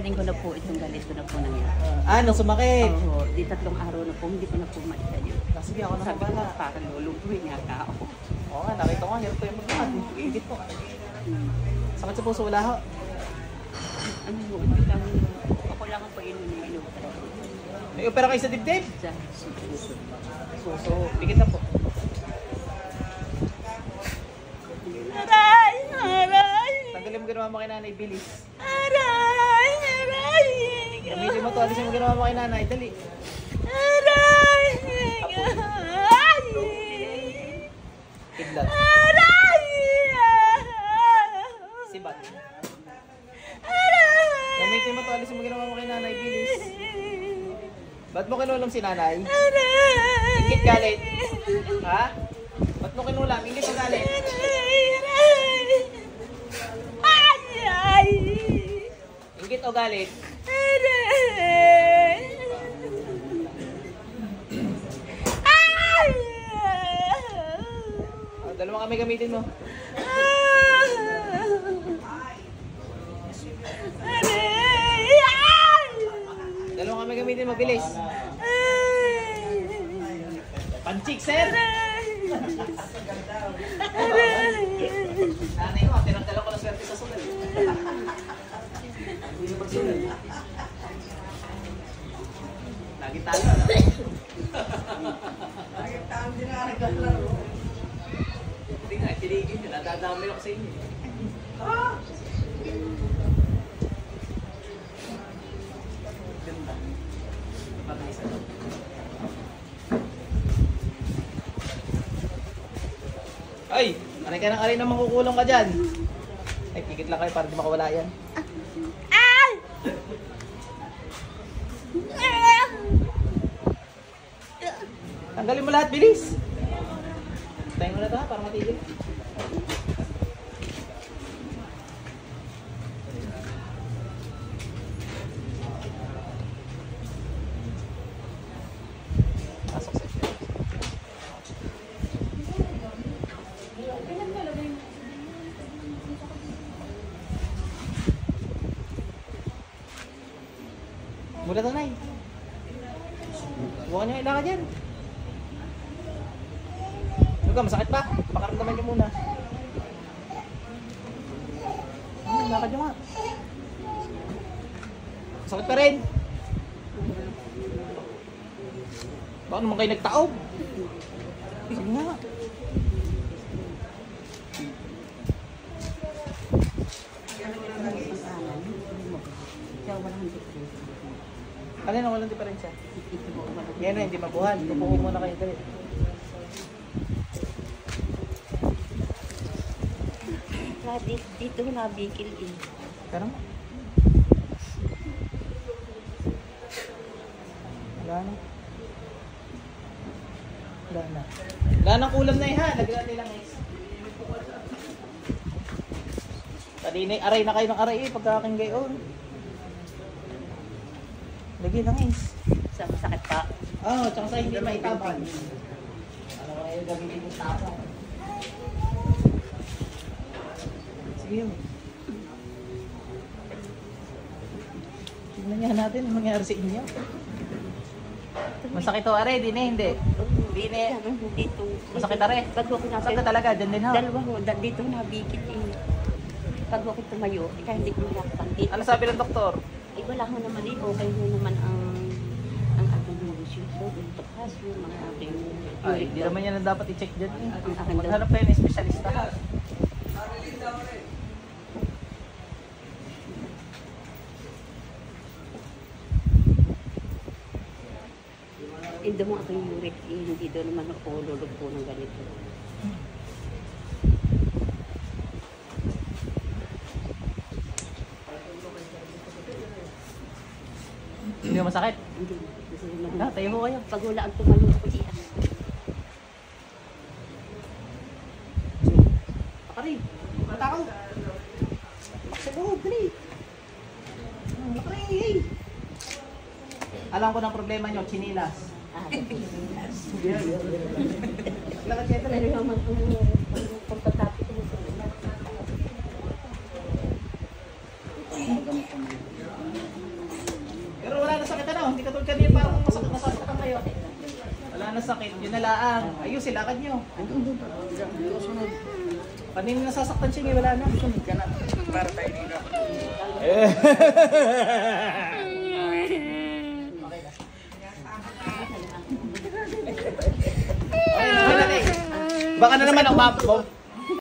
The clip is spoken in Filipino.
linggo na po itong ganito na po nangyari. Nung sumakit? Oo, di 3 araw na po, hindi ko na po maitayo. Sige, ako na Sabi ko, bala. parang lulungkuhin nga ako. Oo nga, nakita ko nga, hirap ko yung maglakad. Higit po. Sakit sa puso, wala ho. Ano mo, hindi lang, ako lang ang pag-inunin. May opera kayo sa dibdib? Sa suso. Suso, higit na po. Aray! Aray! Tanggalin mo ginawa mo kay nanay, bilis. Aray! Aray! Gamitin mo to, alisin mo ginawa mo kay nanay, dali. Aray! Kidlat. Aray! Sibat. Aray! Gamitin mo to, alisin mo ginawa mo kay nanay, bilis. Ba't mo kinulam si nanay? Aray! Ingit galit. Ha? Ba't mo kinulam? Ingit o galit? Ay! Ingit o galit? Dalawa kami gamitin mo. Dalawa kami gamitin mo, bilis. Panchik, sir! Nanay mo, tinagdala ko na swerte sa sugal. Hindi na magsugal. Lagi talo, ano? Lagi talo din na naglalaro. Hindi nga, tinigil nyo. Nadadami ako sa inyo. Ganda. Mabilis na. Ay! Aray ka ng aray na makukulong ka dyan. Ay, pigit lang kayo para di makawala yan. Tanggalin mo lahat, bilis! Tayo mo na ito ha, para matigil. Pasok sa siya. Mula ito, Nay. Bukan niyo ilakad yan. Huwag ka, masakit pa. Pakaramdaman niyo muna. Lakad niyo nga. Masakit pa rin. Baka naman kayo nagtaob. Sige nga. Alin ang walang diferensya? Yan na, hindi mabuhan. Tupuko muna kayo dali. Dito nabikil eh. Pero wala na. Wala na. Wala nang kulam na ha. Lagyan nila guys. Kanina aray na kayo ng aray eh. Pagkakaking gayon. Lagyan na guys. Sa masakit pa. Oo, tsaka sa hindi maitabang. Ano kayo gamitin yung tapang. Sige yun. Tignan niya natin ang mangyari sa inyo. Masakit to, are, di na, hindi. Di na. Dito. Masakit, are. Bago ko na. Masakit talaga, dyan din ha. Dalawa mo, dito nabikit eh. Bago ako tumayo, kaya hindi ko nakapang dito. Ano sabi ng doktor? Eh, wala ko naman eh. Okay mo naman ang ano yung suso, yung tukas, yung mga ating Ay, di naman yan ang dapat i-check dyan eh. Ang akin daw. Maghanap kayo ng espesyalista ha. Hindi mo aking uric eh. Hindi doon naman ako lulugpo ng ganito. Hindi mo masakit? Hindi. Ha, tayo mo kayo. Pag wala ang tumayo ako diyan. Akari, matakaw. Paksiloob, dali. Akari, hey. Alam ko ng problema nyo, chinilas. Ah, Lakad kayo pero dali. naman kung pagkatapos ko sa mga. Hindi ka tulad kanina parang nasaktan kayo. Wala na sakit. Yun na laang. Ayos, ilakad nyo. Kanina nasasaktan siya, wala na. Sunod ka na. Para tayo dito. Baka na naman ako